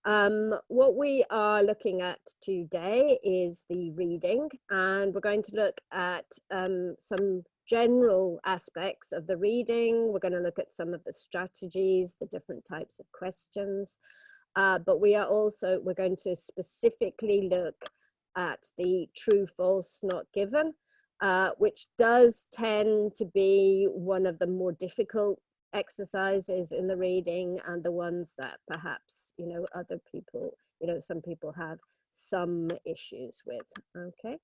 What we are looking at today is the reading, and we're going to look at some general aspects of the reading. We're going to look at some of the strategies, the different types of questions, but we're going to specifically look at the true, false, not given, which does tend to be one of the more difficult exercises in the reading, and the ones that perhaps, other people, some people have some issues with. Okay,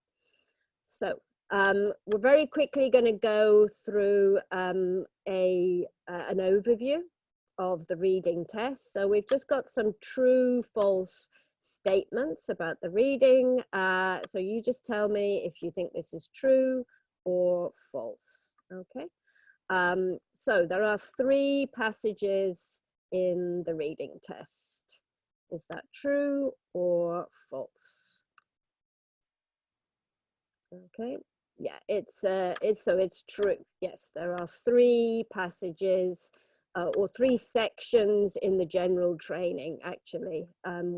so we're very quickly going to go through an overview of the reading test. So we've just got some true, false statements about the reading. So you just tell me if you think this is true or false. Okay. So there are 3 passages in the reading test. Is that true or false? Okay, yeah, it's true. Yes, there are 3 passages or 3 sections in the general training, actually,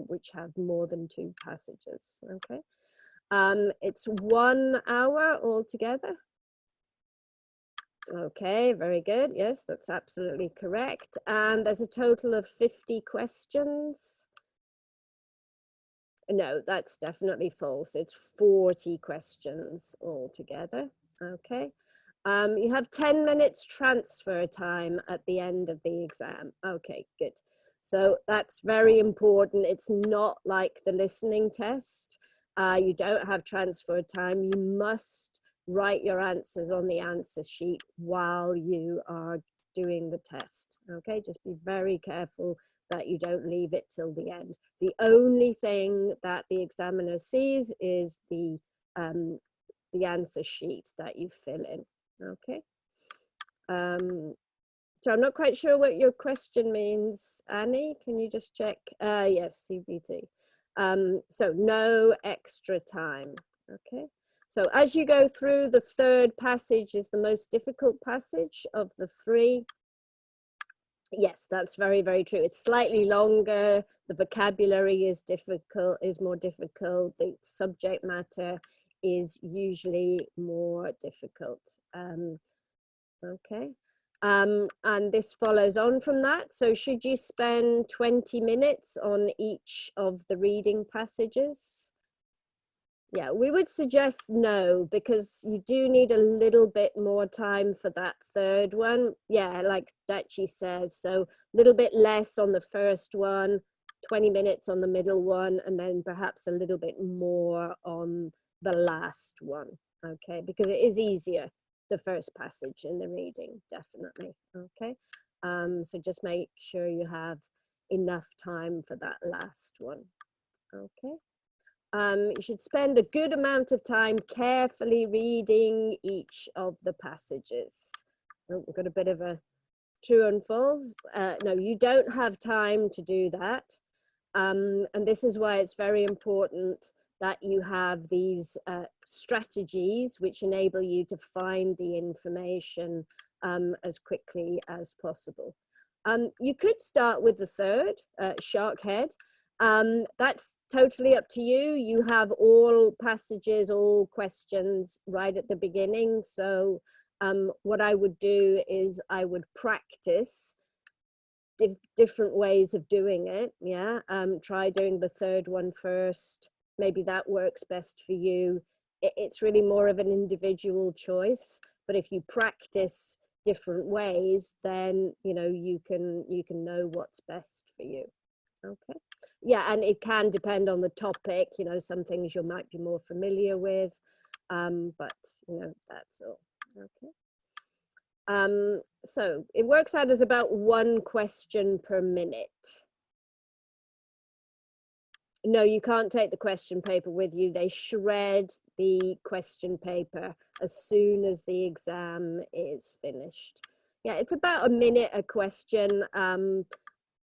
which have more than 2 passages. Okay, it's 1 hour altogether. Okay, very good. Yes, that's absolutely correct. And there's a total of 50 questions. No, that's definitely false. It's 40 questions altogether. Okay. You have 10 minutes transfer time at the end of the exam. Okay, good. So that's very important. It's not like the listening test. You don't have transfer time. You must write your answers on the answer sheet while you are doing the test. Okay, just be very careful that you don't leave it till the end. The only thing that the examiner sees is the answer sheet that you fill in. Okay. So I'm not quite sure what your question means, Annie. Can you just check? Yes, CBT. So no extra time. Okay. So as you go through, the 3rd passage is the most difficult passage of the 3. Yes, that's very, very true. It's slightly longer. The vocabulary is more difficult. The subject matter is usually more difficult. Okay. And this follows on from that. So should you spend 20 minutes on each of the reading passages? Yeah, we would suggest no, because you do need a little bit more time for that 3rd one. Yeah, like Dachi says, so a little bit less on the first one, 20 minutes on the middle one, and then perhaps a little bit more on the last one. Okay, because it is easier, the first passage in the reading, definitely. Okay, so just make sure you have enough time for that last one. Okay. You should spend a good amount of time carefully reading each of the passages. Oh, we've got a bit of a true and false. No, you don't have time to do that. And this is why it's very important that you have these strategies which enable you to find the information as quickly as possible. You could start with the 3rd, shark head. That's totally up to you. You have all passages, all questions right at the beginning. So what I would do is I would practice different ways of doing it. Yeah, try doing the 3rd one first. Maybe that works best for you. It's really more of an individual choice. But if you practice different ways, then you can know what's best for you. Okay. Yeah, and it can depend on the topic. Some things you might be more familiar with, but that's all. Okay. So it works out as about 1 question per minute. No, you can't take the question paper with you. They shred the question paper as soon as the exam is finished. Yeah, it's about a minute a question.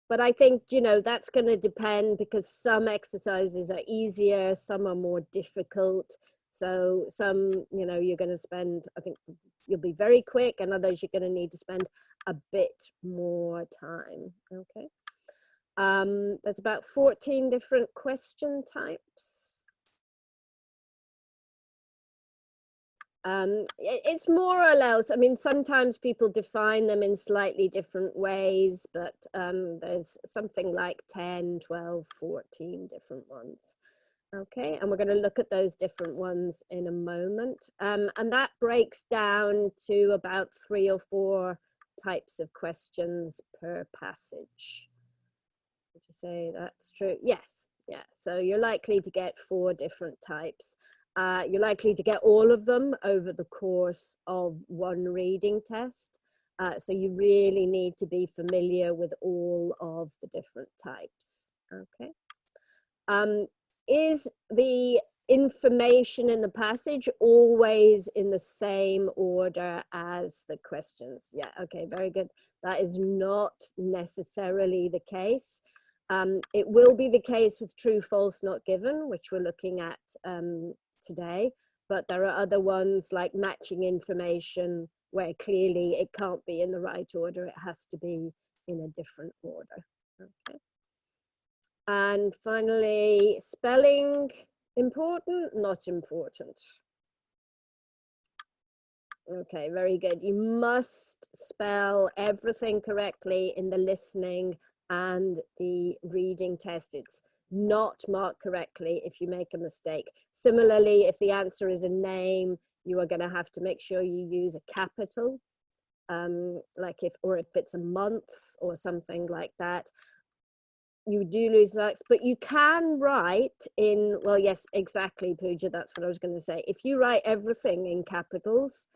But I think, that's going to depend, because some exercises are easier, some are more difficult. So some, you're going to spend, I think you'll be very quick, and others you're going to need to spend a bit more time. Okay. There's about 14 different question types. It's more or less, I mean, sometimes people define them in slightly different ways, but there's something like 10, 12, 14 different ones. Okay, and we're going to look at those different ones in a moment. And that breaks down to about 3 or 4 types of questions per passage. Would you say that's true? Yes, yeah. So you're likely to get 4 different types. You're likely to get all of them over the course of one reading test. So you really need to be familiar with all of the different types. Okay. Is the information in the passage always in the same order as the questions? Yeah, okay, very good. That is not necessarily the case. It will be the case with true, false, not given, which we're looking at today, but there are other ones like matching information where clearly it can't be in the right order, it has to be in a different order. Okay. And finally, spelling, important, not important. Okay, very good. You must spell everything correctly in the listening and the reading test. It's not marked correctly if you make a mistake. Similarly, if the answer is a name, you are going to have to make sure you use a capital, like if it's a month or something like that. You do lose marks, but you can write in, well, yes, exactly, Pooja, that's what I was going to say. If you write everything in capitals,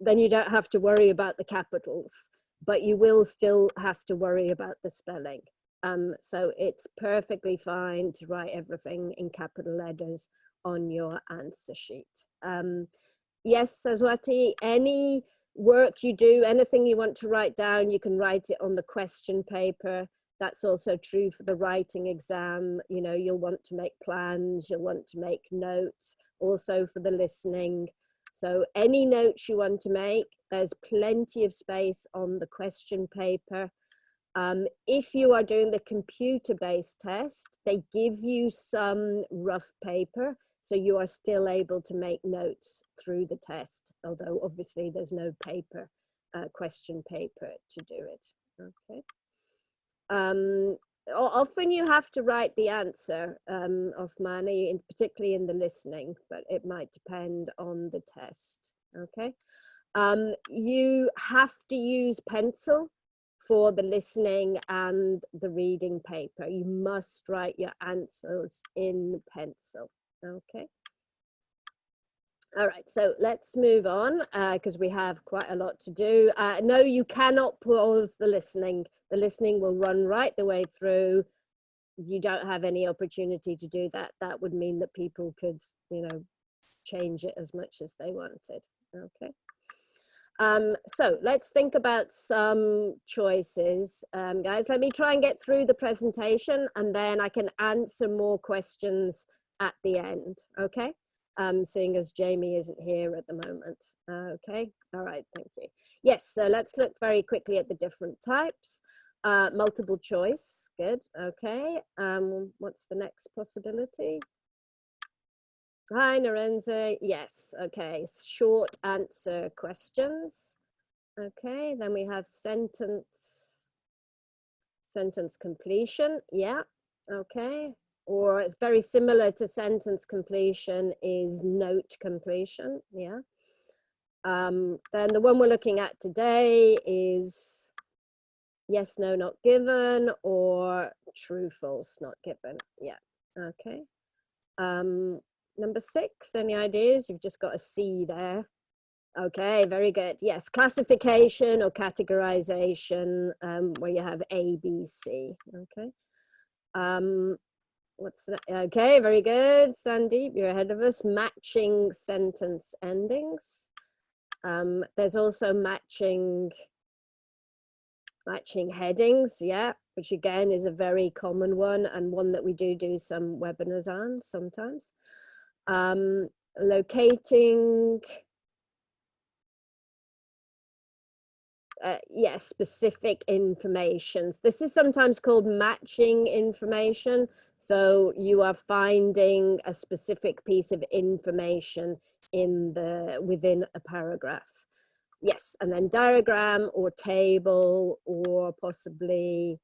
then you don't have to worry about the capitals, but you will still have to worry about the spelling. So it's perfectly fine to write everything in capital letters on your answer sheet. Yes, Saswati, any work you do, anything you want to write down, you can write it on the question paper. That's also true for the writing exam. You know, you'll want to make plans, you'll want to make notes, also for the listening. So any notes you want to make, there's plenty of space on the question paper. If you are doing the computer-based test, they give you some rough paper, so you are still able to make notes through the test, although obviously there's no paper, question paper to do it. Okay. Often you have to write the answer of Mani, particularly in the listening, but it might depend on the test. Okay. You have to use pencil for the listening and the reading paper. You must write your answers in pencil. Okay. All right, so let's move on because we have quite a lot to do. No, you cannot pause the listening. The listening will run right the way through. You don't have any opportunity to do that. That would mean that people could, you know, change it as much as they wanted. Okay. So let's think about some choices. Guys, let me try and get through the presentation and then I can answer more questions at the end. Okay. Seeing as Jamie isn't here at the moment. Okay, all right, thank you. Yes, so let's look very quickly at the different types. Multiple choice, good, okay. What's the next possibility? Hi, Narenza, yes, okay. Short answer questions. Okay, then we have sentence completion, yeah, okay. Or it's very similar to sentence completion is note completion, yeah. Then the one we're looking at today is yes, no, not given, or true, false, not given, yeah, okay. Number 6, any ideas? You've just got a C there. Okay, very good. Yes, classification or categorization, where you have A, B, C, okay. What's that? Okay, very good, Sandeep, you're ahead of us. Matching sentence endings. There's also matching headings, yeah, which again is a very common one and one that we do some webinars on sometimes. Locating yeah, specific information. This is sometimes called matching information. So you are finding a specific piece of information within a paragraph. Yes, and then diagram or table or possibly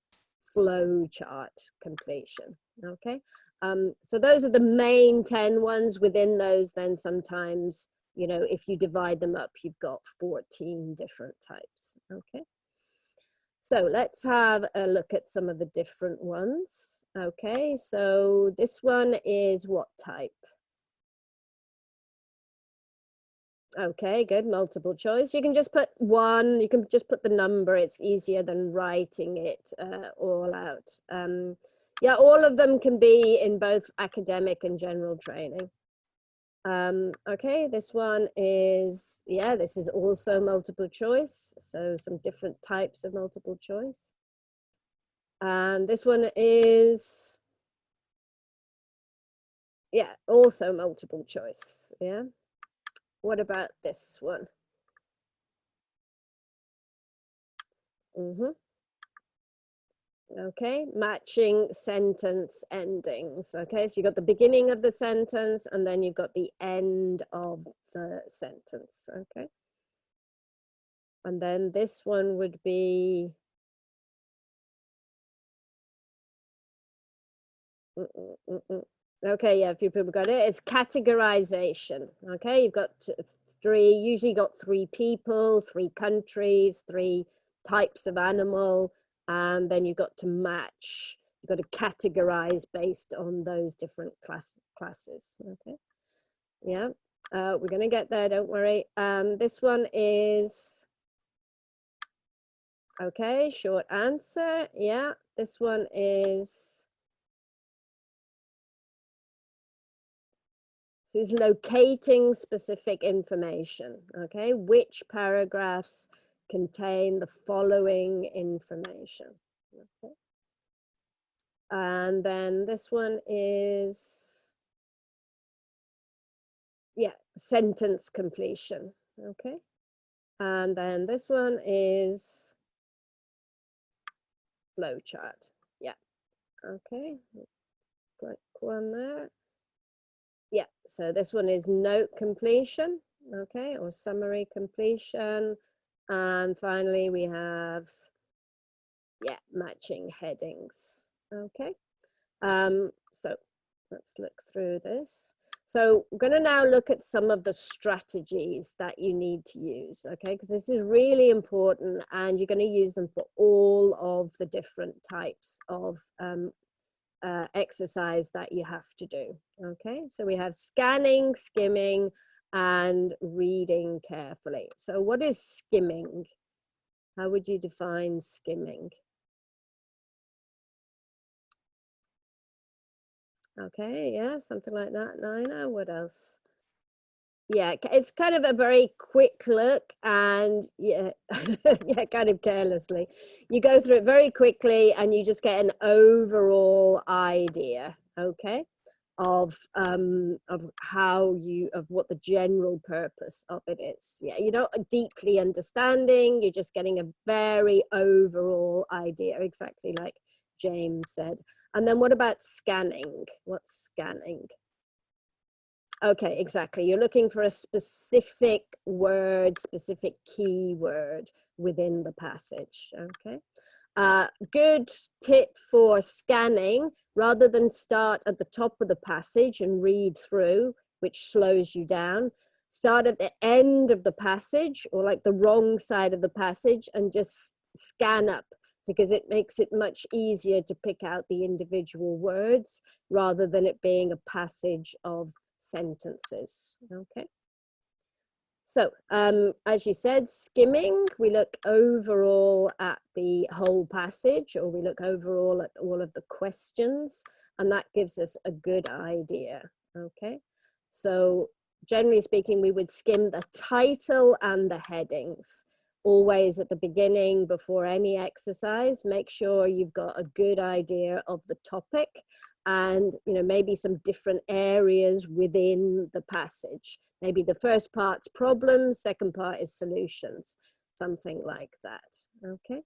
flow chart completion. Okay, so those are the main 10 ones. Within those, then sometimes, you know, if you divide them up, you've got 14 different types. Okay, so let's have a look at some of the different ones. Okay, so this one is what type? Okay, good. Multiple choice. You can just put one, you can just put the number. It's easier than writing it all out. Yeah, all of them can be in both academic and general training. Okay, this one is, yeah, this is also multiple choice. So some different types of multiple choice. And this one is, yeah, also multiple choice. Yeah. What about this one? Okay, matching sentence endings. Okay, so you got the beginning of the sentence and then you've got the end of the sentence. Okay, and then this one would be okay, yeah, a few people got it. It's categorization. Okay, you've got usually got 3 people, 3 countries, 3 types of animal, and then you've got to match. You've got to categorize based on those different classes. Okay, yeah, we're gonna get there, don't worry. This one is, okay, short answer. Yeah, this one is, this is locating specific information. Okay, which paragraphs contain the following information? Okay. And then this one is, yeah, sentence completion. Okay, and then this one is flow chart. Yeah, okay, click one there. Yeah, so this one is note completion, okay, or summary completion. And finally we have, yeah, matching headings. Okay, so let's look through this. So we're going to now look at some of the strategies that you need to use, okay, because this is really important and you're going to use them for all of the different types of exercise that you have to do. Okay, so we have scanning, skimming, and reading carefully. So what is skimming? How would you define skimming? Okay, yeah, something like that, Nina. What else? Yeah, it's kind of a very quick look and yeah, yeah, kind of carelessly. You go through it very quickly and you just get an overall idea, okay, of what the general purpose of it is. Yeah, you're not deeply understanding, you're just getting a very overall idea, exactly like James said. And then what about scanning? What's scanning? Okay, exactly. You're looking for a specific word, specific keyword within the passage, okay? Good tip for scanning, rather than start at the top of the passage and read through, which slows you down, start at the end of the passage or like the wrong side of the passage and just scan up, because it makes it much easier to pick out the individual words rather than it being a passage of sentences. Okay, so as you said, skimming, we look overall at the whole passage, or we look overall at all of the questions, and that gives us a good idea. Okay, so generally speaking, we would skim the title and the headings always at the beginning before any exercise. Make sure you've got a good idea of the topic and, you know, maybe some different areas within the passage. Maybe the first part's problems, second part is solutions. something like that. Okay.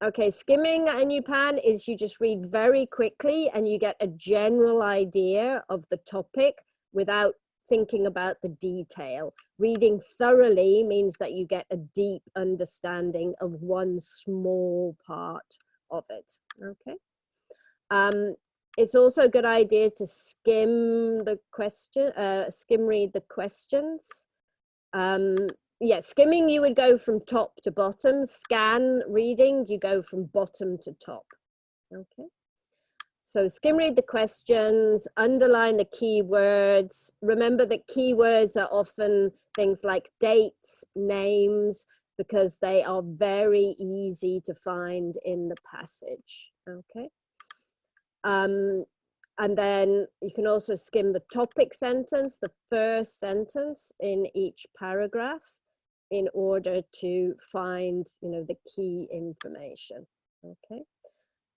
Okay, skimming a new pan is you just read very quickly and you get a general idea of the topic without thinking about the detail. Reading thoroughly means that you get a deep understanding of one small part of it. Okay. It's also a good idea to skim the question, skim read the questions. Yeah, skimming, you would go from top to bottom. Scan reading, you go from bottom to top. Okay. So skim read the questions, underline the keywords. Remember that keywords are often things like dates, names, because they are very easy to find in the passage. Okay. And then you can also skim the topic sentence, the first sentence in each paragraph, in order to find, the key information. Okay.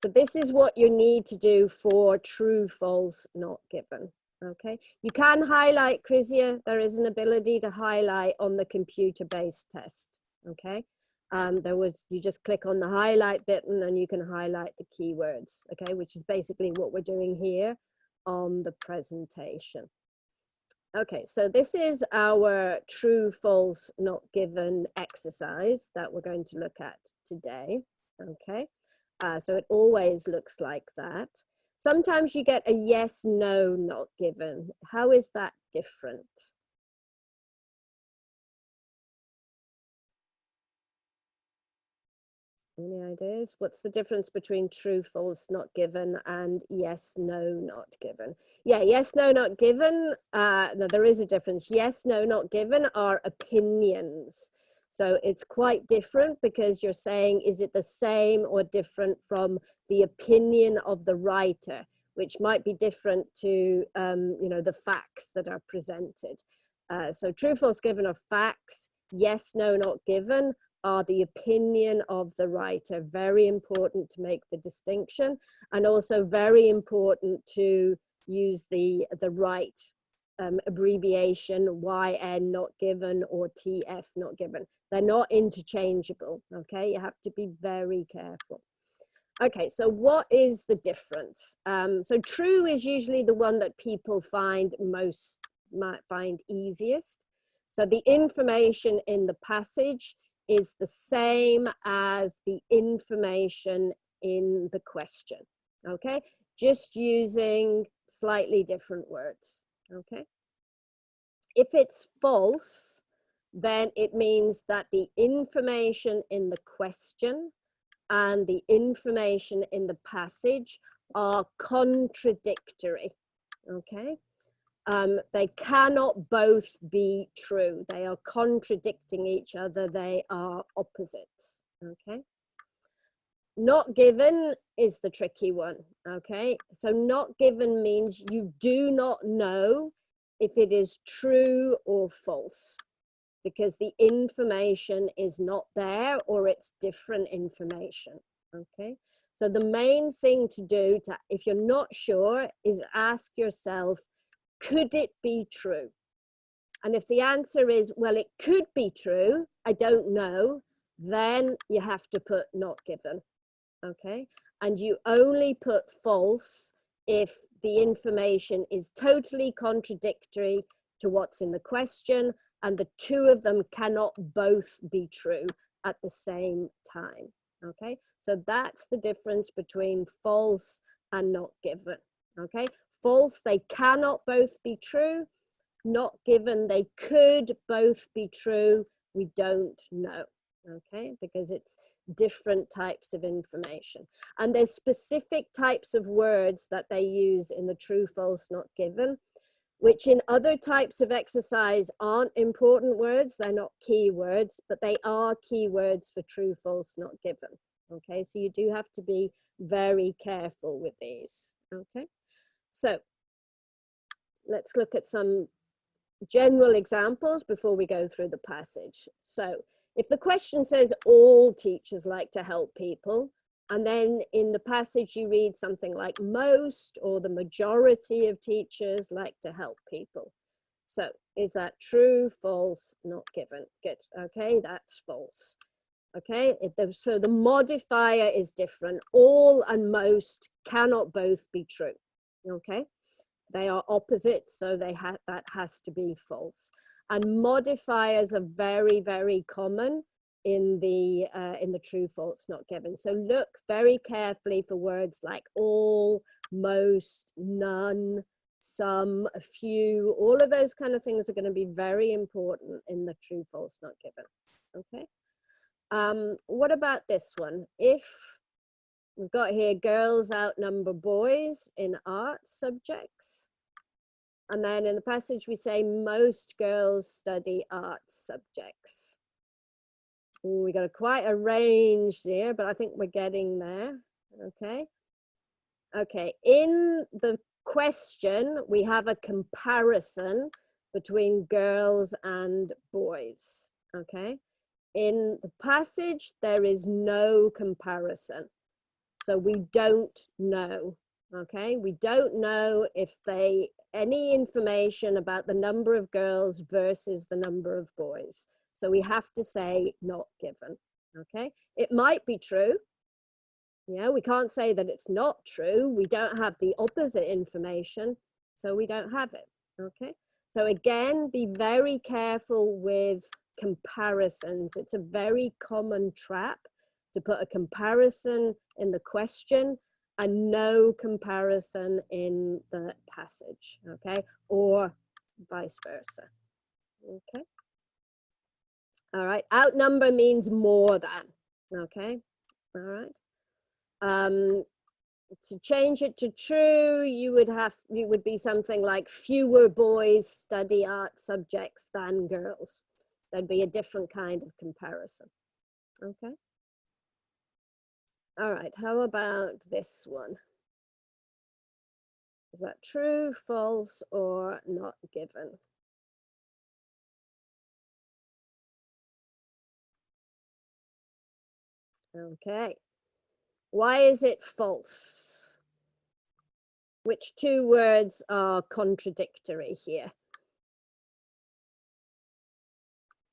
So this is what you need to do for true, false, not given. Okay. You can highlight, Chrysia. There is an ability to highlight on the computer-based test. Okay. You just click on the highlight button and you can highlight the keywords, okay, which is basically what we're doing here on the presentation. Okay, so this is our true, false, not given exercise that we're going to look at today, okay? So it always looks like that. Sometimes you get a yes, no, not given. How is that different? Any ideas? What's the difference between true, false, not given and yes, no, not given? Yeah, yes, no, not given. No, there is a difference. Yes, no, not given are opinions. So it's quite different because you're saying, is it the same or different from the opinion of the writer, which might be different to, the facts that are presented. So true, false, given are facts. Yes, no, not given are the opinion of the writer. Very important to make the distinction, and also very important to use the right abbreviation, YN not given or TF not given. They're not interchangeable, okay? You have to be very careful. Okay, so what is the difference? So true is usually the one that people might find easiest. So the information in the passage is the same as the information in the question, okay? Just using slightly different words, okay? If it's false, then it means that the information in the question and the information in the passage are contradictory, okay? They cannot both be true. They are contradicting each other. They are opposites, okay? Not given is the tricky one, okay? So not given means you do not know if it is true or false, because the information is not there or it's different information, okay? So the main thing to do, if you're not sure, is ask yourself, could it be true? And if the answer is, well, it could be true, I don't know, then you have to put not given, okay? And you only put false if the information is totally contradictory to what's in the question, and the two of them cannot both be true at the same time, okay? So that's the difference between false and not given, okay? False, they cannot both be true. Not given, they could both be true. We don't know, okay? Because it's different types of information. And there's specific types of words that they use in the true, false, not given, which in other types of exercise aren't important words. They're not key words, but they are key words for true, false, not given, okay? So you do have to be very careful with these, okay? So let's look at some general examples before we go through the passage. So if the question says all teachers like to help people, and then in the passage you read something like most or the majority of teachers like to help people, So is that true, false, not given? Good. Okay, that's false. Okay, so the modifier is different. All and most cannot both be true. Okay, they are opposites, so that has to be false. And modifiers are very, very common in the true, false, not given. So look very carefully for words like all, most, none, some, a few. All of those kind of things are going to be very important in the true, false, not given. Okay. What about this one? If we've got here girls outnumber boys in art subjects, and then in the passage we say most girls study art subjects. Ooh, we got quite a range there, but I think we're getting there. Okay. Okay, in the question we have a comparison between girls and boys. Okay. In the passage, there is no comparison. So we don't know, okay? We don't know if any information about the number of girls versus the number of boys. So we have to say not given, okay? It might be true. Yeah, we can't say that it's not true. We don't have the opposite information, so we don't have it, okay? So again, be very careful with comparisons. It's a very common trap to put a comparison in the question and no comparison in the passage, okay? Or vice versa, okay? All right, outnumber means more than, okay? All right. To change it to true, you would be something like fewer boys study art subjects than girls. There'd be a different kind of comparison. Okay. All right, how about this one? Is that true, false, or not given? Okay. Why is it false? Which two words are contradictory here?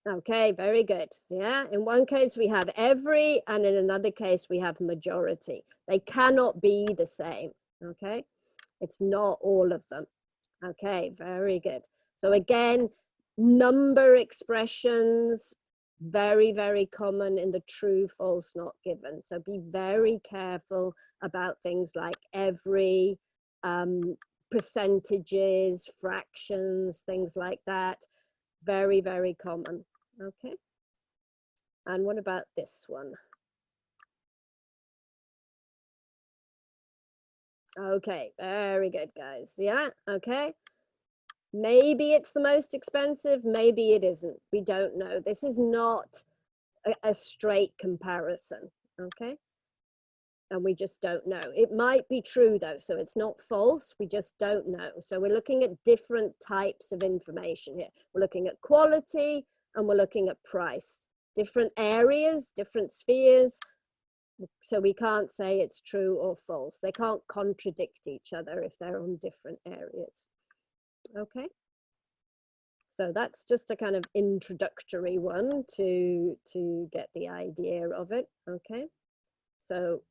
Okay, very good. Yeah, in one case we have every, and in another case we have majority. They cannot be the same, okay? It's not all of them. Okay, very good. So again, number expressions, very, very common in the true, false, not given. So be very careful about things like every, percentages, fractions, things like that. Very, very common. Okay. And what about this one? Okay, very good, guys. Yeah, okay. Maybe it's the most expensive, maybe it isn't. We don't know. This is not a straight comparison, okay? And we just don't know. It might be true though, so it's not false, we just don't know. So we're looking at different types of information here. We're looking at quality and we're looking at price. Different areas, different spheres, so we can't say it's true or false. They can't contradict each other if they're on different areas. Okay. So that's just a kind of introductory one to get the idea of it. Okay. So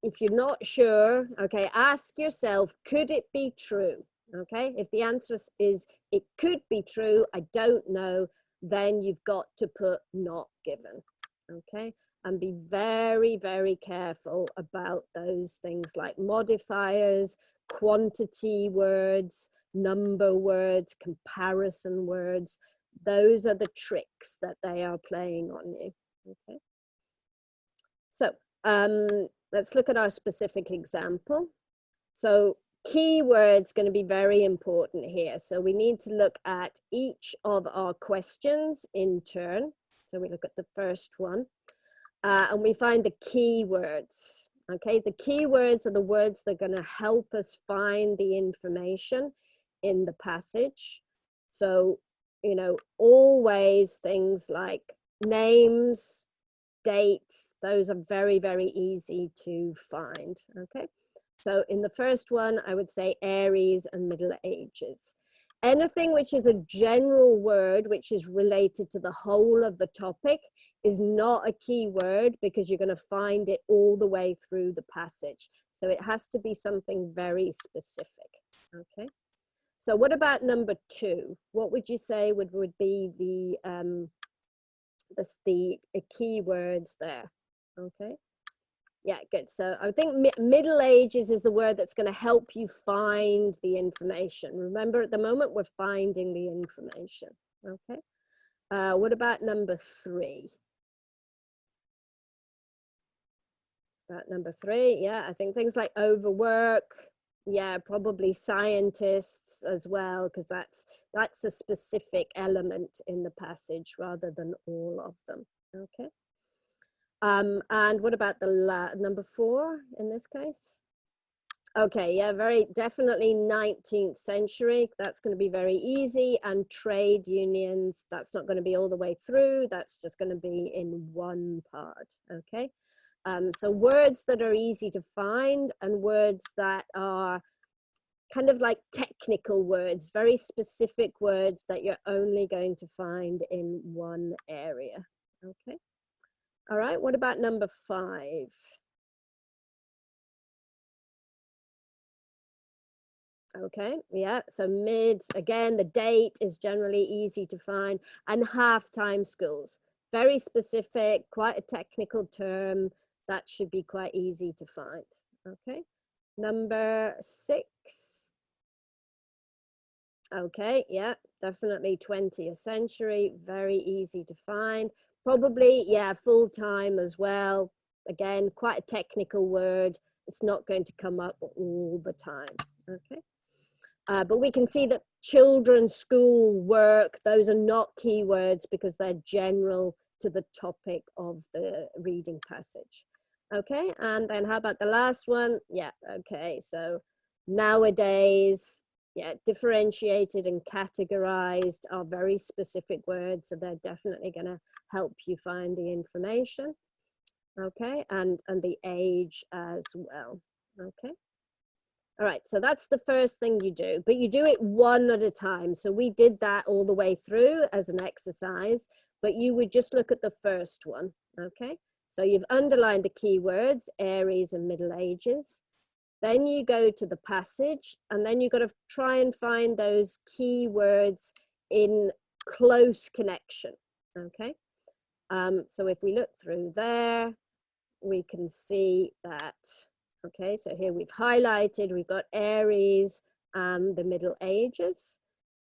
if you're not sure, okay, ask yourself, could it be true? Okay. If the answer is it could be true, I don't know, then you've got to put not given. Okay. And be very, very careful about those things like modifiers, quantity words, number words, comparison words. Those are the tricks that they are playing on you. Okay. So let's look at our specific example. So keywords going to be very important here. So we need to look at each of our questions in turn. So we look at the first one. And we find the keywords. Okay, the keywords are the words that are going to help us find the information in the passage. So, you know, always things like names, dates, those are very, very easy to find. Okay, so in the first one, I would say Aries and Middle Ages. Anything which is a general word, which is related to the whole of the topic, is not a key word because you're going to find it all the way through the passage. So it has to be something very specific. Okay. So what about number 2? What would you say would be the key words there? Okay. Yeah, good. So I think Middle Ages is the word that's going to help you find the information. Remember, at the moment, we're finding the information. Okay. What about number 3? About number 3, yeah, I think things like overwork. Yeah, probably scientists as well, because that's a specific element in the passage rather than all of them. Okay. And what about the number 4 in this case? Okay, yeah, very definitely 19th century. That's going to be very easy. And trade unions, that's not going to be all the way through. That's just going to be in one part. Okay. So words that are easy to find and words that are kind of like technical words, very specific words that you're only going to find in one area. Okay. All right, what about number 5? Okay, yeah, so mids, again, the date is generally easy to find, and half-time schools, very specific, quite a technical term, that should be quite easy to find. Okay, number 6. Okay, yeah, definitely 20th century, very easy to find. Probably, yeah, full-time as well. Again, quite a technical word. It's not going to come up all the time, okay? But we can see that children, school, work, those are not keywords because they're general to the topic of the reading passage. Okay, and then how about the last one? Yeah, okay, so nowadays, yeah, differentiated and categorized are very specific words, so they're definitely going to help you find the information. Okay, and the age as well. Okay. All right, so that's the first thing you do, but you do it one at a time. So we did that all the way through as an exercise, but you would just look at the first one, okay? So you've underlined the keywords, Aries and Middle Ages. Then you go to the passage, and then you've got to try and find those keywords in close connection, okay? So if we look through there, we can see that. Okay, so here we've highlighted, we've got Aries and the Middle Ages.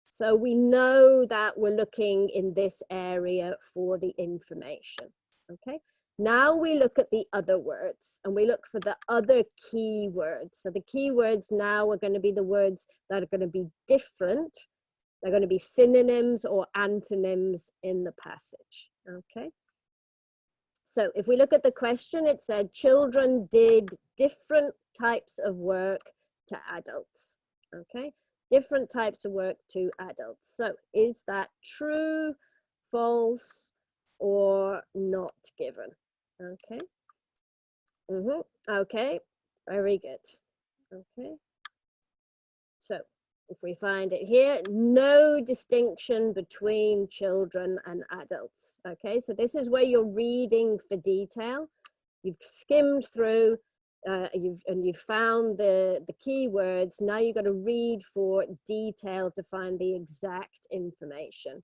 So we know that we're looking in this area for the information, okay? Now we look at the other words and we look for the other key words. So the key words now are going to be the words that are going to be different. They're going to be synonyms or antonyms in the passage, okay? So if we look at the question, it said children did different types of work to adults, okay? Different types of work to adults. So is that true, false, or not given? Okay. Okay, very good. Okay. So if we find it here, no distinction between children and adults. Okay, so this is where you're reading for detail. You've skimmed through, you've found the keywords. Now you've got to read for detail to find the exact information.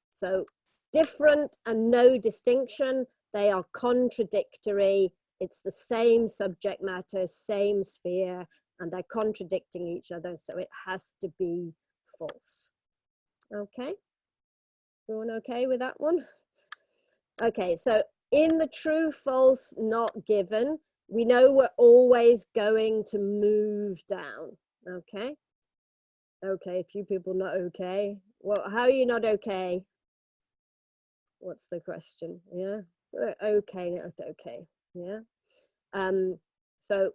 So different and no distinction, they are contradictory. It's the same subject matter, same sphere, and they're contradicting each other, so it has to be false. Okay, everyone okay with that one? Okay, so in the true, false, not given, we know we're always going to move down, okay? Okay, a few people not okay. Well, how are you not okay? What's the question? Yeah, okay, not okay, yeah. So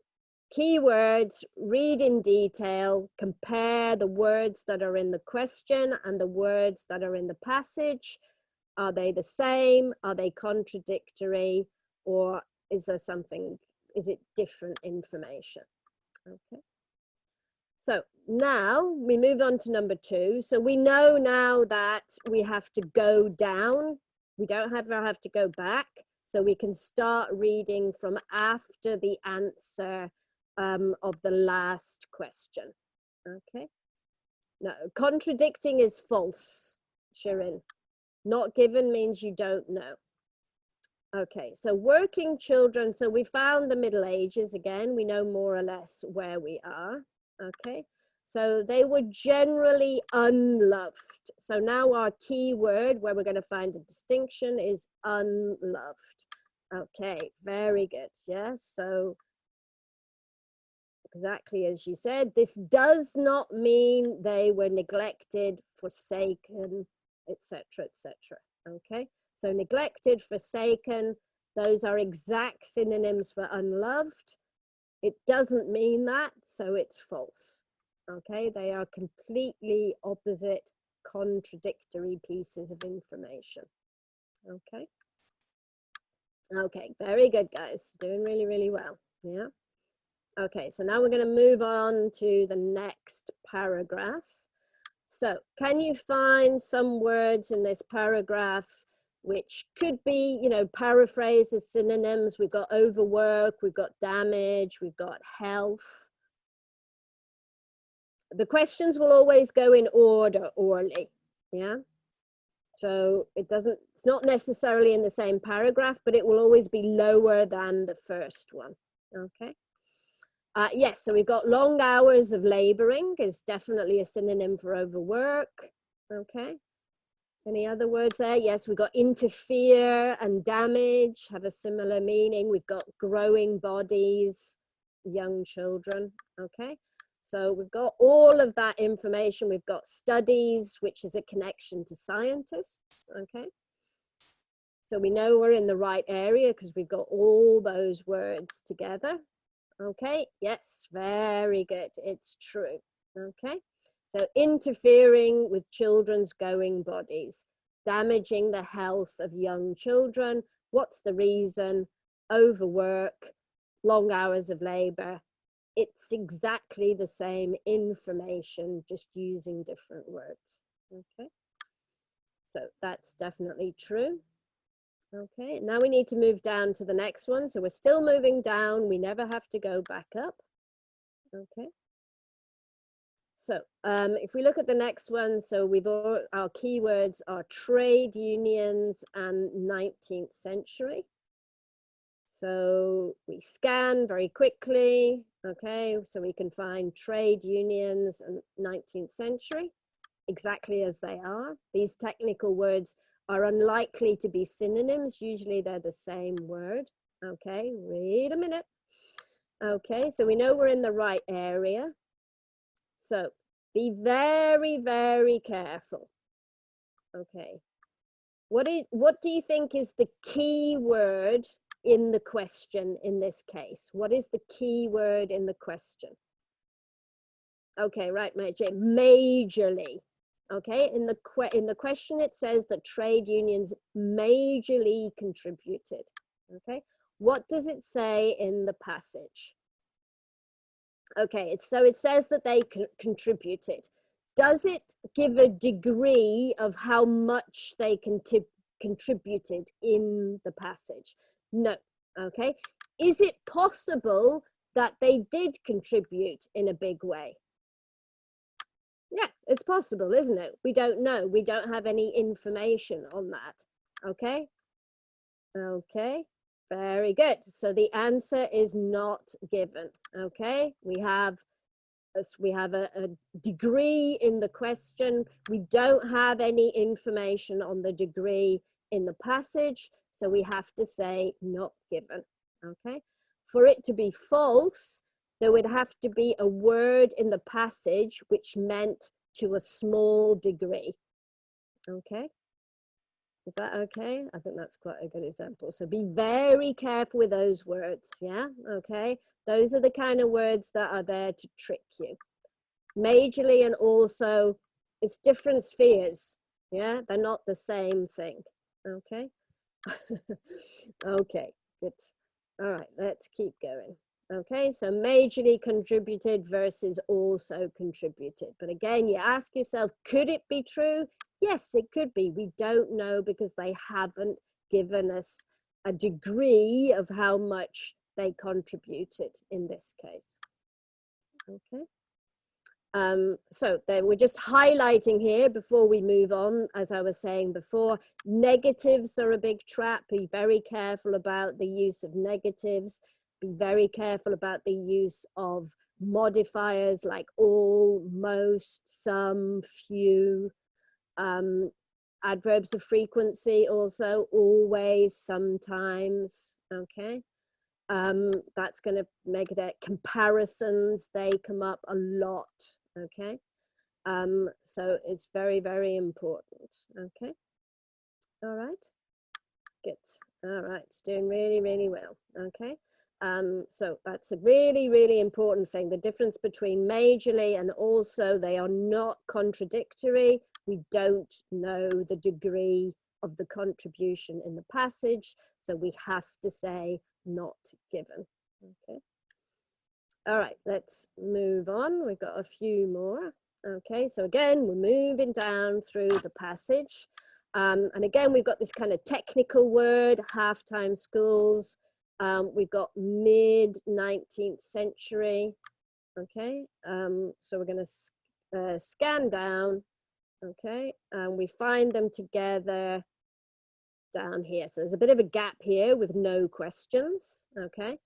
keywords, read in detail, compare the words that are in the question and the words that are in the passage. Are they the same? Are they contradictory? Or is there something, is it different information? Okay. So now we move on to number 2. So we know now that we have to go down. We don't have to go back. So we can start reading from after the answer of the last question. Okay. No, contradicting is false, Shirin. Not given means you don't know. Okay, so working children. So we found the Middle Ages again. We know more or less where we are. Okay, so they were generally unloved. So now our key word where we're going to find a distinction is unloved. Okay, very good. Yes, so exactly as you said, this does not mean they were neglected, forsaken, etc., etc. Okay, so neglected, forsaken, those are exact synonyms for unloved. It doesn't mean that, so it's false. Okay, they are completely opposite, contradictory pieces of information. Okay. Okay, very good, guys. Doing really, really well. Yeah. Okay, so now we're going to move on to the next paragraph. So can you find some words in this paragraph which could be, you know, paraphrased as synonyms? We've got overwork, we've got damage, we've got health. The questions will always go in order, Orly, yeah? So it's not necessarily in the same paragraph, but it will always be lower than the first one, okay? Yes, so we've got long hours of laboring is definitely a synonym for overwork, okay? Any other words there? Yes, we've got interfere and damage have a similar meaning. We've got growing bodies, young children, okay? So we've got all of that information. We've got studies, which is a connection to scientists, okay? So we know we're in the right area because we've got all those words together, okay? Yes, very good, it's true, okay? So interfering with children's growing bodies, damaging the health of young children. What's the reason? Overwork, long hours of labor. It's exactly the same information, just using different words, okay? So that's definitely true. Okay, now we need to move down to the next one. So we're still moving down. We never have to go back up, okay? So if we look at the next one, so our keywords are trade unions and 19th century. So we scan very quickly, okay? So we can find trade unions and 19th century, exactly as they are. These technical words are unlikely to be synonyms. Usually they're the same word, okay? Wait a minute. Okay, so we know we're in the right area. So be very, very careful. Okay. What do you think is the key word in the question in this case? What is the key word in the question? Okay, right, majorly. Okay, in the question it says that trade unions majorly contributed. Okay, what does it say in the passage? Okay, so it says that they contributed. Does it give a degree of how much they contributed in the passage? No, okay. Is it possible that they did contribute in a big way? Yeah, it's possible, isn't it? We don't know. We don't have any information on that, okay? Okay. Very good. So the answer is not given, okay? We have a degree in the question. We don't have any information on the degree in the passage, so we have to say not given, okay? For it to be false, there would have to be a word in the passage which meant to a small degree, okay? Is that okay? I think that's quite a good example. So be very careful with those words, yeah? Okay, those are the kind of words that are there to trick you. Majorly and also, it's different spheres, yeah? They're not the same thing, okay? Okay, good. All right, let's keep going. Okay, so majorly contributed versus also contributed. But again, you ask yourself, could it be true? Yes, it could be. We don't know because they haven't given us a degree of how much they contributed in this case. Okay. So we're just highlighting here before we move on, as I was saying before, negatives are a big trap. Be very careful about the use of negatives. Be very careful about the use of modifiers like all, most, some, few. Adverbs of frequency also, always, sometimes, okay? That's going to make it comparisons, they come up a lot, okay? So it's very, very important, okay? All right, good. All right, doing really, really well, okay? So that's a really, really important thing. The difference between majorly and also, they are not contradictory. We don't know the degree of the contribution in the passage, so we have to say not given. Okay. All right, let's move on. We've got a few more. Okay, so again, we're moving down through the passage. And again, we've got this kind of technical word, half-time schools. We've got mid-19th century. Okay, so we're going to scan down. Okay, and we find them together down here. So there's a bit of a gap here with no questions. Okay,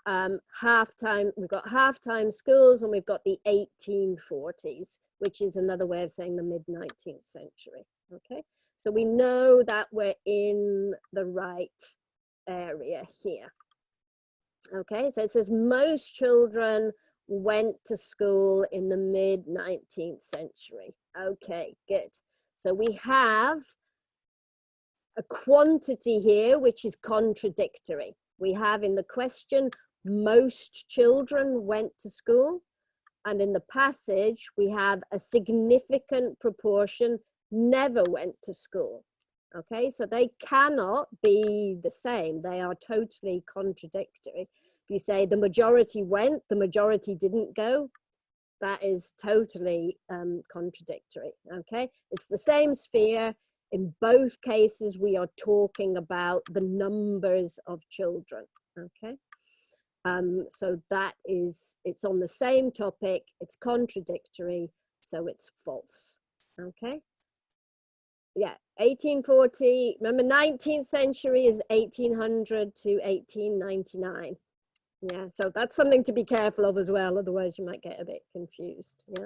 we've got half-time schools, and we've got the 1840s, which is another way of saying the mid-19th century. Okay, so we know that we're in the right area here. Okay, so it says most children went to school in the mid-19th century. Okay, good. So we have a quantity here which is contradictory. We have in the question, most children went to school, and in the passage we have a significant proportion never went to school. Okay, so they cannot be the same. They are totally contradictory. If you say the majority went, the majority didn't go, that is totally contradictory. Okay, it's the same sphere. In both cases, we are talking about the numbers of children. Okay, so that is, it's on the same topic, it's contradictory, so it's false. Okay. Yeah, 1840, remember 19th century is 1800 to 1899. Yeah, so that's something to be careful of as well, otherwise you might get a bit confused. Yeah,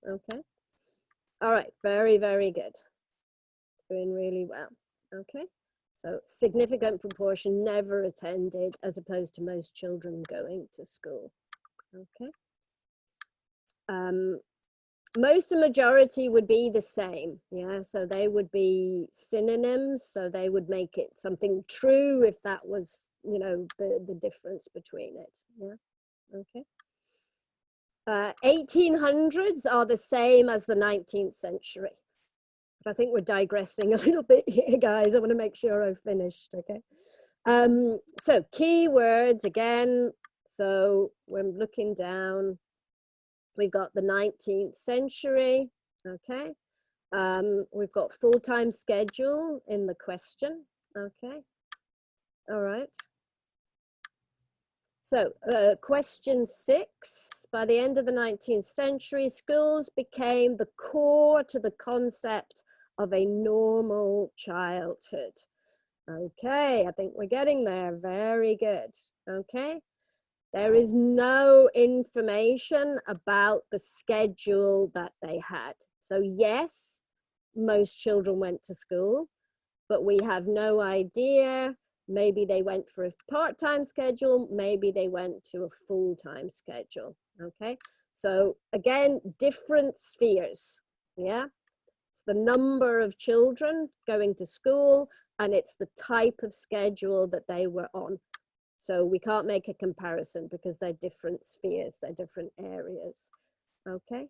okay. All right, very, very good. Doing really well. Okay, so significant proportion never attended as opposed to most children going to school. Okay. Most and majority would be the same, yeah, so they would be synonyms, so they would make it something true if that was, you know, the difference between it. Yeah, okay. 1800s are the same as the 19th century. But I think we're digressing a little bit here, guys. I want to make sure I've finished, okay. So keywords again, so when looking down, we've got the 19th century, okay. We've got full-time schedule in the question, okay. All right. So question 6, by the end of the 19th century, schools became the core to the concept of a normal childhood. Okay, I think we're getting there, very good, okay. There is no information about the schedule that they had. So yes, most children went to school, but we have no idea. Maybe they went for a part-time schedule, maybe they went to a full-time schedule, okay? So again, different spheres, yeah? It's the number of children going to school, and it's the type of schedule that they were on. So we can't make a comparison because they're different spheres, they're different areas. Okay.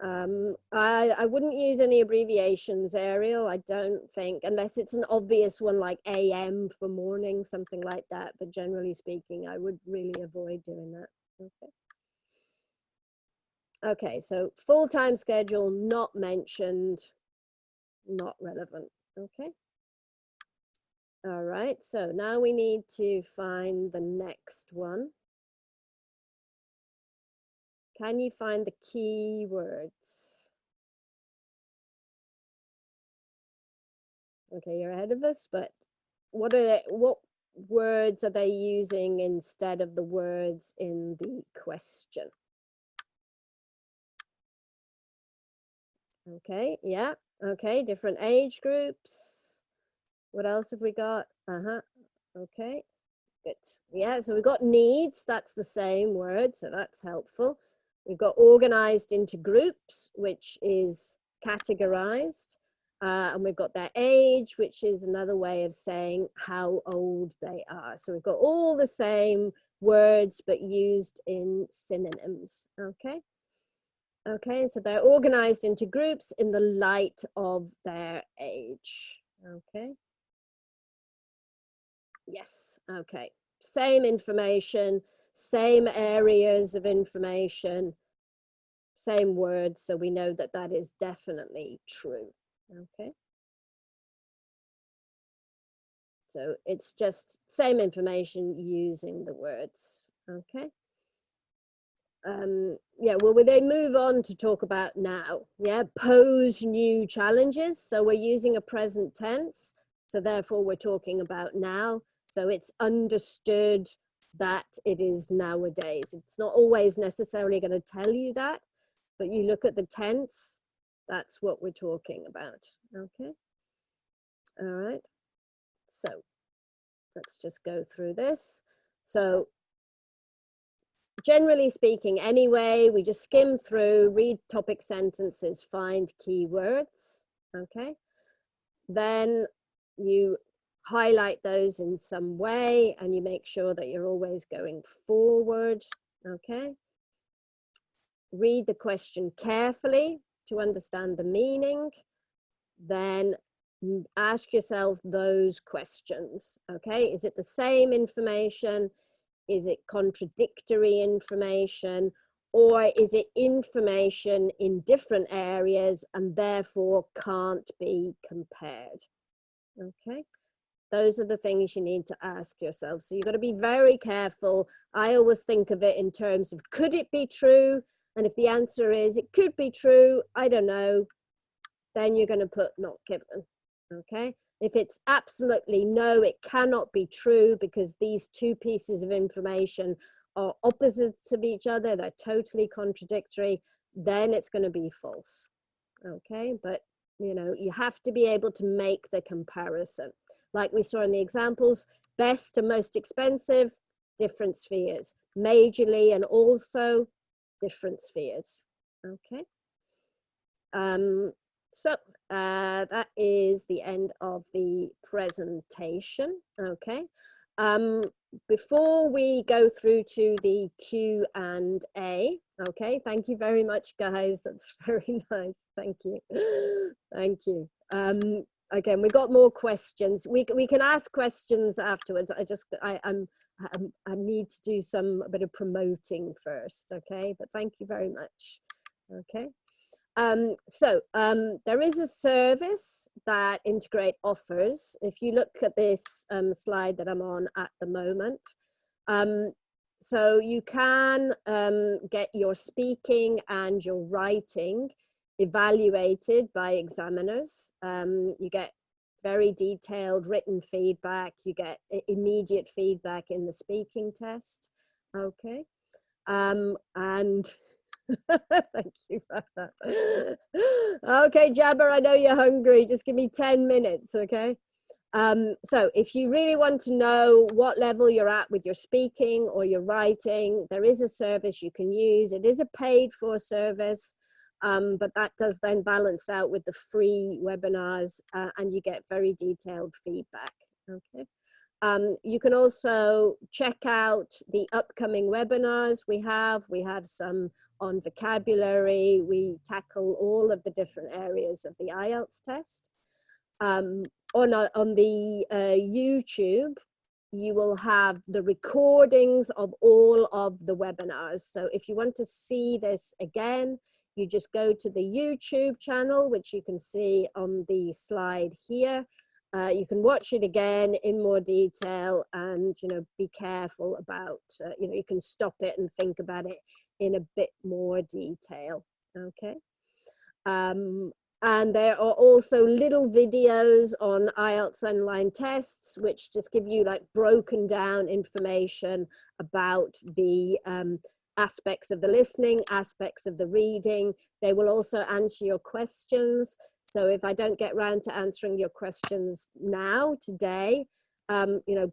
I wouldn't use any abbreviations, Ariel. I don't think, unless it's an obvious one like AM for morning, something like that. But generally speaking, I would really avoid doing that. Okay. Okay, so full-time schedule, not mentioned, not relevant. Okay. All right, so now we need to find the next one. Can you find the key words? Okay, you're ahead of us, but what words are they using instead of the words in the question? Okay, yeah, okay, different age groups. What else have we got? Okay, good. Yeah, so we've got needs, that's the same word, so that's helpful. We've got organized into groups, which is categorized. And we've got their age, which is another way of saying how old they are. So we've got all the same words, but used in synonyms, okay? Okay, so they're organized into groups in the light of their age, okay? Yes, okay. Same information, same areas of information, same words, so we know that that is definitely true, okay? So it's just same information using the words, okay? Yeah, well, they move on to talk about now, yeah? Pose new challenges, so we're using a present tense, so therefore we're talking about now, so it's understood that it is nowadays. It's not always necessarily going to tell you that, but you look at the tense, that's what we're talking about, okay? All right, so let's just go through this. So generally speaking, anyway, we just skim through, read topic sentences, find keywords, okay? Then you highlight those in some way and you make sure that you're always going forward, okay? Read the question carefully to understand the meaning. Then ask yourself those questions, okay? Is it the same information? Is it contradictory information? Or is it information in different areas and therefore can't be compared? Okay, those are the things you need to ask yourself. So you've got to be very careful. I always think of it in terms of, could it be true? And if the answer is, it could be true, I don't know, then you're going to put not given, okay? If it's absolutely no, it cannot be true because these two pieces of information are opposites of each other, they're totally contradictory, then it's going to be false, okay? But you know, you have to be able to make the comparison. Like we saw in the examples, best and most expensive, different spheres. Majorly and also, different spheres, okay? So that is the end of the presentation, okay? Before we go through to the Q&A, okay, thank you very much, guys. That's very nice. Thank you. Thank you. Again, we got more questions. We can ask questions afterwards. I need to do a bit of promoting first, okay? But thank you very much, okay? There is a service that Integrate offers. If you look at this slide that I'm on at the moment, so you can get your speaking and your writing evaluated by examiners. You get very detailed written feedback. You get immediate feedback in the speaking test. Okay, and thank you for that. Okay, Jabber, I know you're hungry. Just give me 10 minutes, okay? So if you really want to know what level you're at with your speaking or your writing, there is a service you can use. It is a paid for service, but that does then balance out with the free webinars and you get very detailed feedback, okay? You can also check out the upcoming webinars we have. We have some on vocabulary. We tackle all of the different areas of the IELTS test. On the YouTube, you will have the recordings of all of the webinars. So if you want to see this again, you just go to the YouTube channel, which you can see on the slide here. You can watch it again in more detail, and be careful about, you can stop it and think about it in a bit more detail. Okay. And there are also little videos on IELTS online tests, which just give you like broken down information about the aspects of the listening, aspects of the reading. They will also answer your questions. So if I don't get around to answering your questions now, today,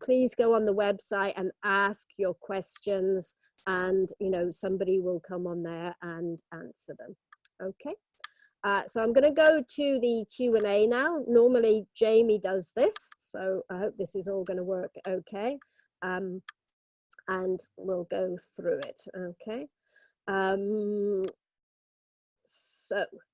please go on the website and ask your questions, and, somebody will come on there and answer them. Okay. So I'm going to go to the Q&A now. Normally Jamie does this, so I hope this is all going to work okay. And we'll go through it. Okay.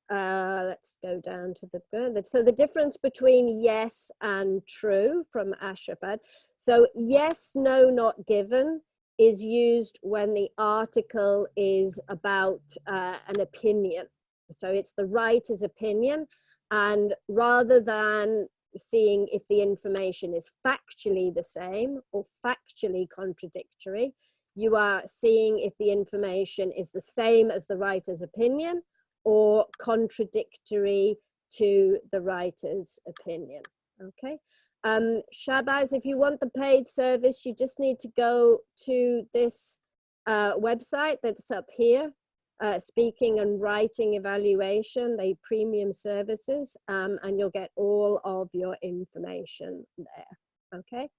Let's go down to the difference between yes and true from Ashrafad. So yes, no, not given is used when the article is about an opinion. So it's the writer's opinion, and rather than seeing if the information is factually the same or factually contradictory, you are seeing if the information is the same as the writer's opinion or contradictory to the writer's opinion. Okay. Shabazz, if you want the paid service, you just need to go to this website that's up here. Speaking and writing evaluation, they premium services, and you'll get all of your information there. Okay.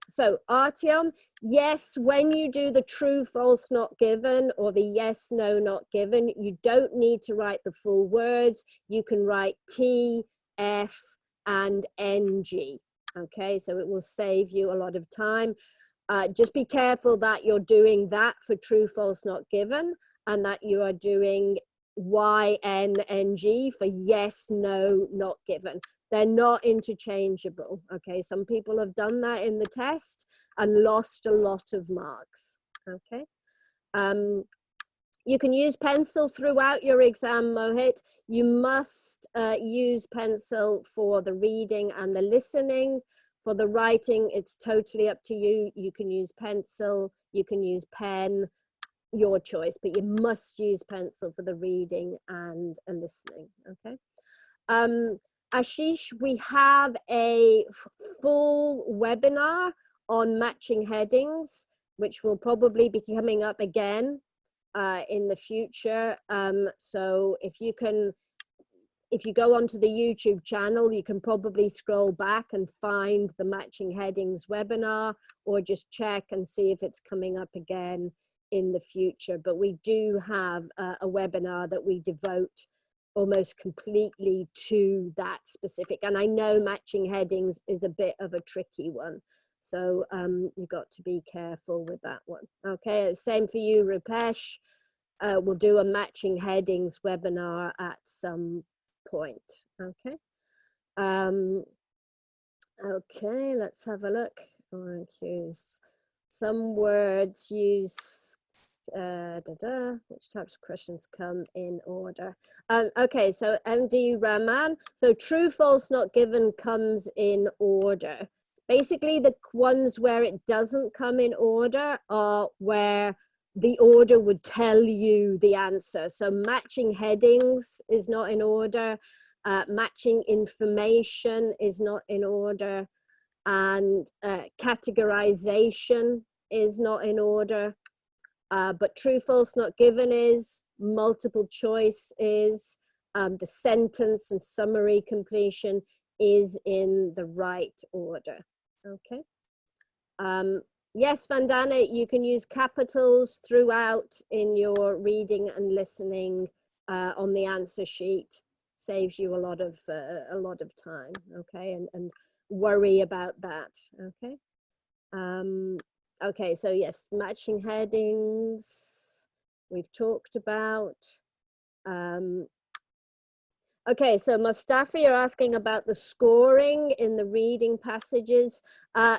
So Artyom, yes, when you do the true, false, not given, or the yes, no, not given, you don't need to write the full words. You can write T, F, and NG. Okay, so it will save you a lot of time. Just be careful that you're doing that for true, false, not given, and that you are doing YNNG for yes, no, not given. They're not interchangeable. Okay, some people have done that in the test and lost a lot of marks. Okay. You can use pencil throughout your exam, Mohit. You must use pencil for the reading and the listening. For the writing, it's totally up to you. You can use pencil, you can use pen, your choice, but you must use pencil for the reading and listening. Okay. Ashish, we have a full webinar on matching headings, which will probably be coming up again in the future. So if you go onto the YouTube channel, you can probably scroll back and find the matching headings webinar, or just check and see if it's coming up again in the future. But we do have a webinar that we devote almost completely to that specific, and I know matching headings is a bit of a tricky one, so you've got to be careful with that one. Okay, same for you, Rupesh. We'll do a matching headings webinar at some point. Okay. Okay, let's have a look. Oral cues. Some words use which types of questions come in order. Okay, so MD Rahman, so true, false, not given comes in order. Basically, the ones where it doesn't come in order are where the order would tell you the answer. So matching headings is not in order, matching information is not in order, and categorization is not in order. But true, false, not given is, multiple choice is, the sentence and summary completion is in the right order. Okay. Yes, Vandana, you can use capitals throughout in your reading and listening on the answer sheet. Saves you a lot of time. Okay, and worry about that. Okay. Okay, so yes, matching headings. we've talked about. Okay, so Mustafa, you're asking about the scoring in the reading passages.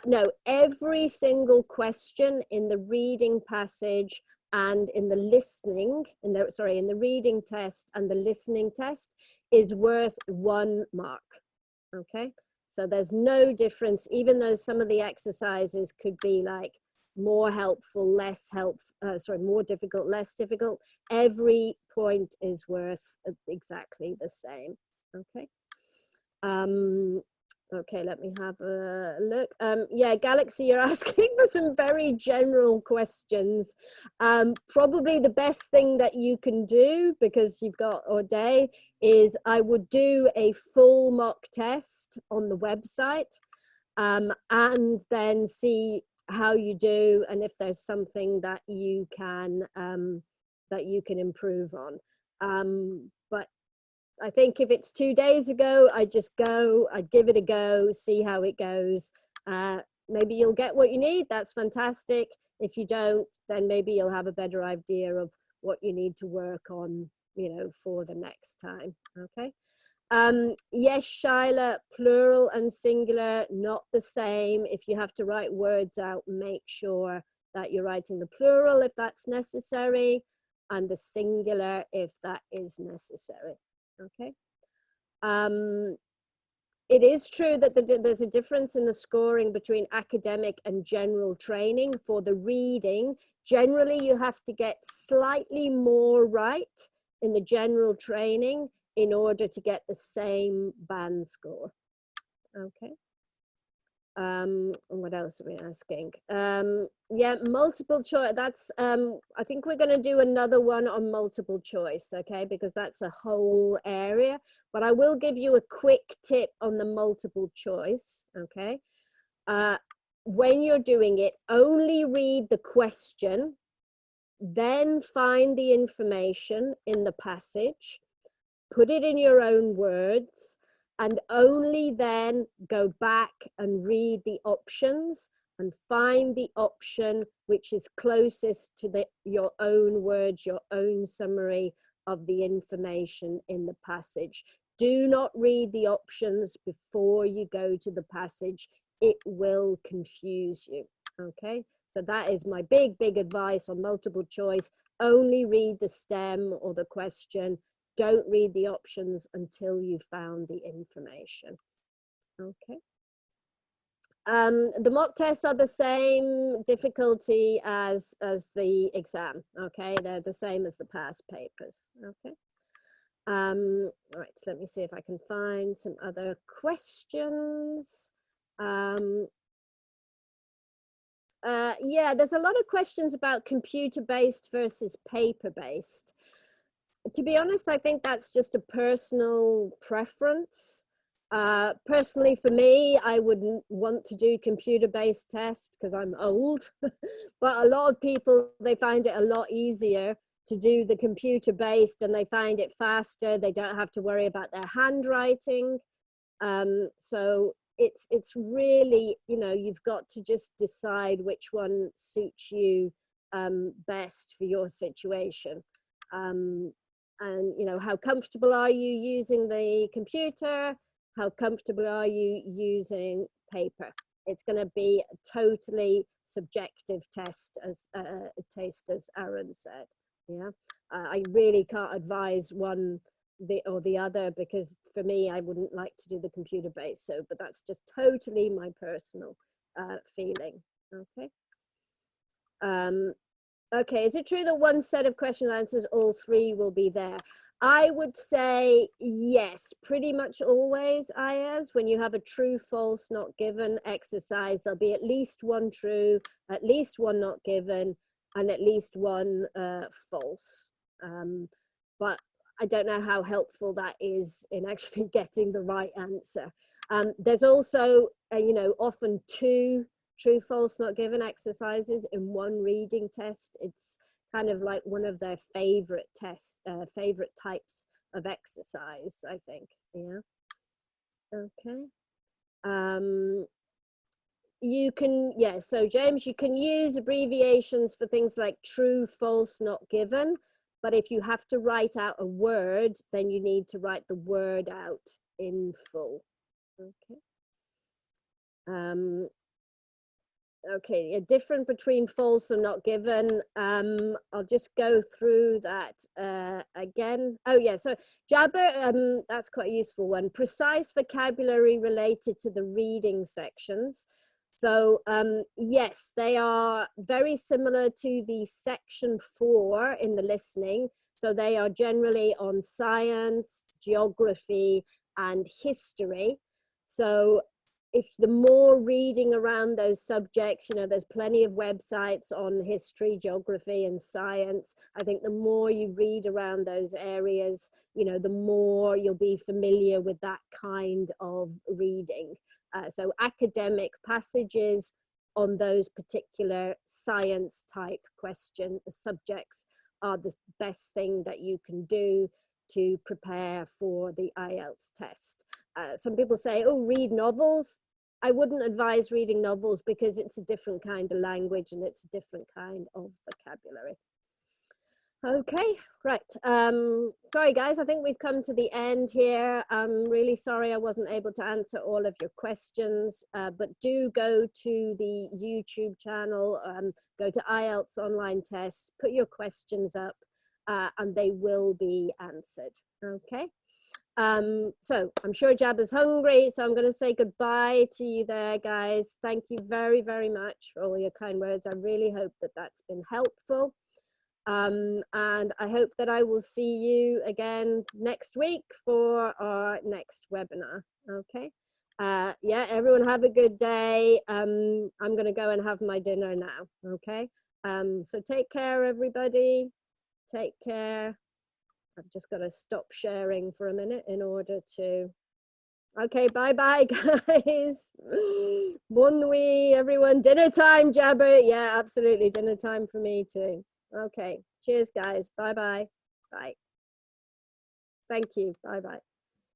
No, every single question in the reading passage and in the listening, in the reading test and the listening test is worth 1 mark. Okay, so there's no difference, even though some of the exercises could be like more helpful, less helpful, more difficult, less difficult. Every point is worth exactly the same. Okay. Okay, let me have a look. Yeah, Galaxy, you're asking for some very general questions. Probably the best thing that you can do, because you've got all day, is I would do a full mock test on the website, and then see how you do and if there's something that you can improve on. But I think if it's 2 days ago, I'd give it a go, see how it goes. Maybe you'll get what you need. That's fantastic. If you don't, then maybe you'll have a better idea of what you need to work on, for the next time. Okay. Yes, Shyla, plural and singular, not the same. If you have to write words out, make sure that you're writing the plural if that's necessary, and the singular if that is necessary. Okay. It is true that there's a difference in the scoring between academic and general training. For the reading, generally you have to get slightly more right in the general training in order to get the same band score. Okay. What else are we asking? Yeah, multiple choice. That's I think we're going to do another one on multiple choice, okay, because that's a whole area. But I will give you a quick tip on the multiple choice, okay. When you're doing it, only read the question, then find the information in the passage, put it in your own words, and only then go back and read the options and find the option which is closest to your own words, your own summary of the information in the passage. Do not read the options before you go to the passage. It will confuse you, okay? So that is my big advice on multiple choice. Only read the stem or the question. Don't read the options until you found the information. Okay. The mock tests are the same difficulty as the exam. Okay, they're the same as the past papers. Okay. Right, so let me see if I can find some other questions. Yeah, there's a lot of questions about computer-based versus paper-based. To be honest, I think that's just a personal preference. Personally, for me, I wouldn't want to do computer-based tests because I'm old. But a lot of people, they find it a lot easier to do the computer-based, and they find it faster. They don't have to worry about their handwriting. So it's really, you've got to just decide which one suits you best for your situation. And how comfortable are you using the computer? How comfortable are you using paper? It's going to be a totally subjective test, as Aaron said. Yeah, I really can't advise one or the other, because for me, I wouldn't like to do the computer based. So, but that's just totally my personal feeling. Okay. Okay, is it true that one set of question answers, all 3 will be there? I would say yes, pretty much always, Ayaz. When you have a true, false, not given exercise, there'll be at least 1 true, at least 1 not given, and at least 1 false. But I don't know how helpful that is in actually getting the right answer. There's also, often 2 true, false, not given exercises in 1 reading test. It's kind of like one of their favorite tests, favorite types of exercise, I think. Yeah. Okay. you can, yeah, so James, you can use abbreviations for things like true, false, not given. But if you have to write out a word, then you need to write the word out in full. Okay. Okay, different between false and not given. I'll just go through that again. Oh yeah, so jabber, that's quite a useful one. Precise vocabulary related to the reading sections. So yes, they are very similar to the section 4 in the listening. So they are generally on science, geography, and history. So if the more reading around those subjects, you know, there's plenty of websites on history, geography, and science. I think the more you read around those areas, you know, the more you'll be familiar with that kind of reading. So academic passages on those particular science type subjects are the best thing that you can do to prepare for the IELTS test. Some people say, oh, read novels. I wouldn't advise reading novels because it's a different kind of language and it's a different kind of vocabulary. Okay, right. Sorry guys, I think we've come to the end here. I'm really sorry I wasn't able to answer all of your questions, but do go to the YouTube channel, go to IELTS online tests, put your questions up, and they will be answered, okay? So I'm sure Jabba's hungry, so I'm going to say goodbye to you there, guys. Thank you very, very much for all your kind words. I really hope that that's been helpful. And I hope that I will see you again next week for our next webinar. Okay. Yeah, everyone have a good day. I'm going to go and have my dinner now. Okay. So take care, everybody. Take care. I've just got to stop sharing for a minute in order to. Okay, bye-bye, guys. Bon nuit, everyone. Dinner time, Jabber. Yeah, absolutely. Dinner time for me too. Okay, cheers, guys. Bye-bye. Bye. Thank you. Bye-bye.